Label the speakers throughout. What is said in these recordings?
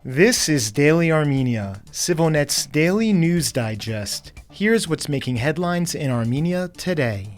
Speaker 1: This is Daily Armenia, CivilNet's daily news digest. Here's what's making headlines in Armenia today.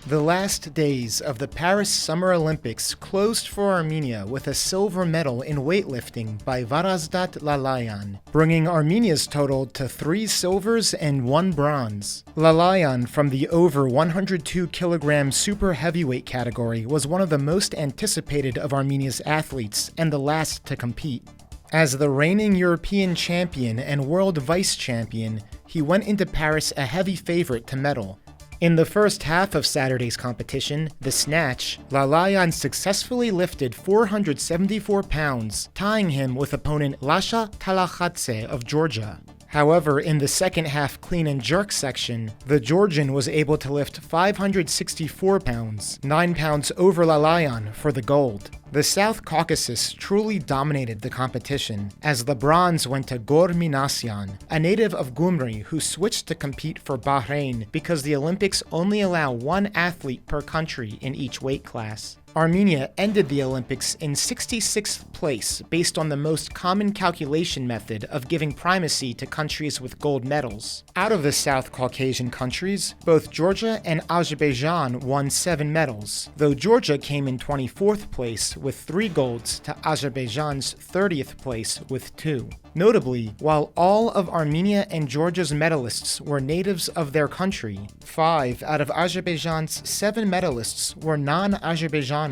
Speaker 1: The last days of the Paris Summer Olympics closed for Armenia with a silver medal in weightlifting by Varazdat Lalayan, bringing Armenia's total to 3 silvers and 1 bronze. Lalayan from the over 102 kilogram super heavyweight category was one of the most anticipated of Armenia's athletes and the last to compete. As the reigning European champion and world vice champion, he went into Paris a heavy favorite to medal. In the first half of Saturday's competition, the snatch, Lalayan successfully lifted 474 pounds, tying him with opponent Lasha Talakhatse of Georgia. However, in the second half clean and jerk section, the Georgian was able to lift 564 pounds, 9 pounds over Lalayan for the gold. The South Caucasus truly dominated the competition, as the bronze went to Gor Minasyan, a native of Gyumri who switched to compete for Bahrain because the Olympics only allow 1 athlete per country in each weight class. Armenia ended the Olympics in 66th place based on the most common calculation method of giving primacy to countries with gold medals. Out of the South Caucasian countries, both Georgia and Azerbaijan won 7 medals, though Georgia came in 24th place with 3 golds to Azerbaijan's 30th place with 2. Notably, while all of Armenia and Georgia's medalists were natives of their country, 5 out of Azerbaijan's 7 medalists were non-Azerbaijanis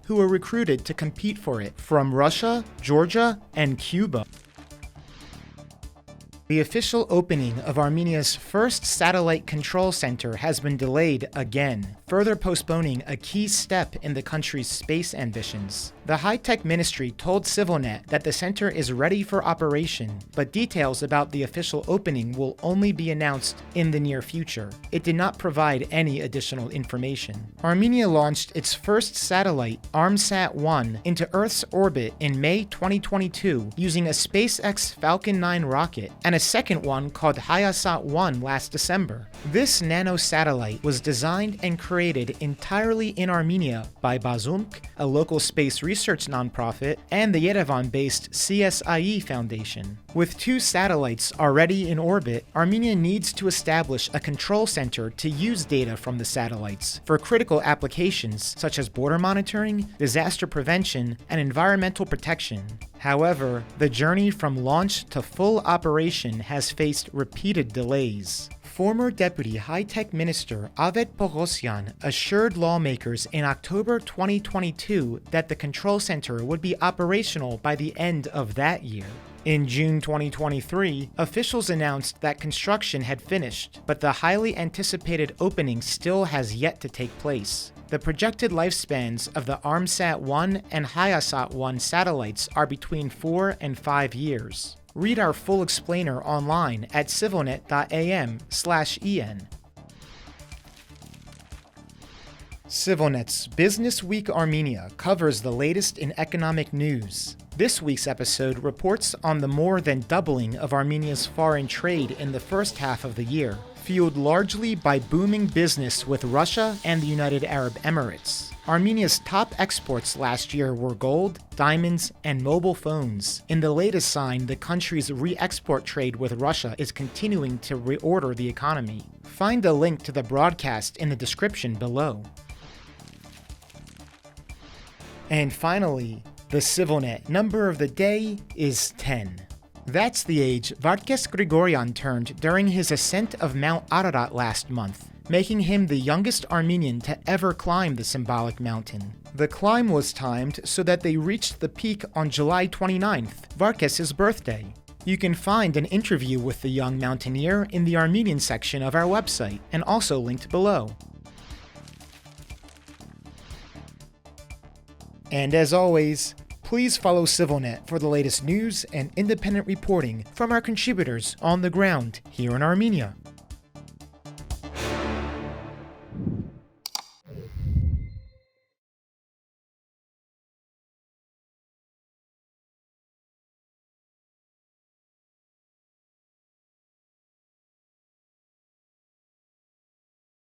Speaker 1: who were recruited to compete for it from Russia, Georgia, and Cuba. The official opening of Armenia's first satellite control center has been delayed again, further postponing a key step in the country's space ambitions. The high-tech ministry told CivilNet that the center is ready for operation, but details about the official opening will only be announced in the near future. It did not provide any additional information. Armenia launched its first satellite, ARMSAT-1, into Earth's orbit in May 2022 using a SpaceX Falcon 9 rocket, and a second one called Hyasat-1 last December. This nano-satellite was designed and created entirely in Armenia by Bazumk, a local space research nonprofit, and the Yerevan-based CSIE Foundation. With 2 satellites already in orbit, Armenia needs to establish a control center to use data from the satellites for critical applications such as border monitoring, disaster prevention, and environmental protection. However, the journey from launch to full operation has faced repeated delays. Former Deputy High-Tech Minister Aved Pogosyan assured lawmakers in October 2022 that the control center would be operational by the end of that year. In June 2023, officials announced that construction had finished, but the highly anticipated opening still has yet to take place. The projected lifespans of the ARMSAT-1 and Hyasat-1 satellites are between 4 and 5 years. Read our full explainer online at CivilNet.am/en. CivilNet's Business Week Armenia covers the latest in economic news. This week's episode reports on the more than doubling of Armenia's foreign trade in the first half of the year, fueled largely by booming business with Russia and the United Arab Emirates. Armenia's top exports last year were gold, diamonds, and mobile phones. In the latest sign, the country's re-export trade with Russia is continuing to reorder the economy. Find a link to the broadcast in the description below. And finally, the CivilNet number of the day is 10. That's the age Vartkes Grigoryan turned during his ascent of Mount Ararat last month, making him the youngest Armenian to ever climb the symbolic mountain. The climb was timed so that they reached the peak on July 29th, Vartkes' birthday. You can find an interview with the young mountaineer in the Armenian section of our website, and also linked below. And as always, please follow CivilNet for the latest news and independent reporting from our contributors on the ground here in Armenia.